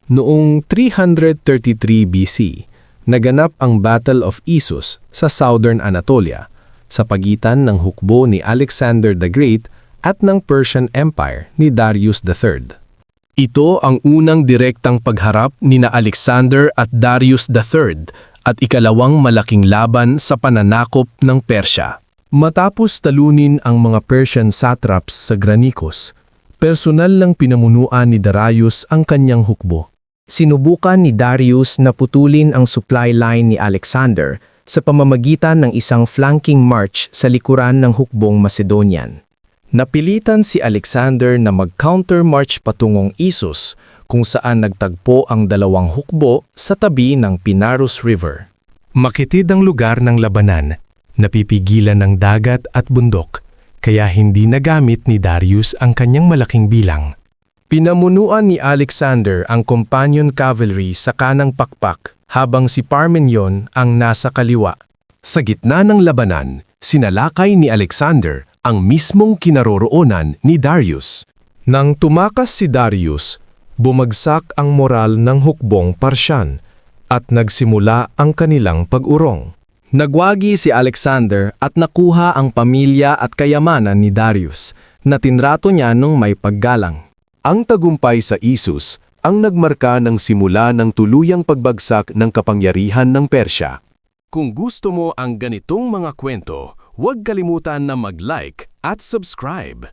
Noong 333 BC, naganap ang Battle of Issus sa Southern Anatolia sa pagitan ng hukbo ni Alexander the Great at ng Persian Empire ni Darius III. Ito ang unang direktang pagharap nina Alexander at Darius III at ikalawang malaking laban sa pananakop ng Persya. Matapos talunin ang mga Persian satraps sa Granicus, personal lang pinamunuan ni Darius ang kanyang hukbo. Sinubukan ni Darius na putulin ang supply line ni Alexander sa pamamagitan ng isang flanking march sa likuran ng hukbong Macedonian. Napilitan si Alexander na mag-counter march patungong Issus kung saan nagtagpo ang dalawang hukbo sa tabi ng Pinarus River. Makitid ang lugar ng labanan, napipigilan ng dagat at bundok, kaya hindi nagamit ni Darius ang kanyang malaking bilang. Pinamunuan ni Alexander ang companion cavalry sa kanang pakpak habang si Parmenion ang nasa kaliwa. Sa gitna ng labanan, sinalakay ni Alexander ang mismong kinaroroonan ni Darius. Nang tumakas si Darius, bumagsak ang moral ng hukbong Parsyan at nagsimula ang kanilang pag-urong. Nagwagi si Alexander at nakuha ang pamilya at kayamanan ni Darius na tinrato niya nung may paggalang. Ang tagumpay sa Issus ang nagmarka ng simula ng tuluyang pagbagsak ng kapangyarihan ng Persya. Kung gusto mo ang ganitong mga kwento, huwag kalimutan na mag-like at subscribe.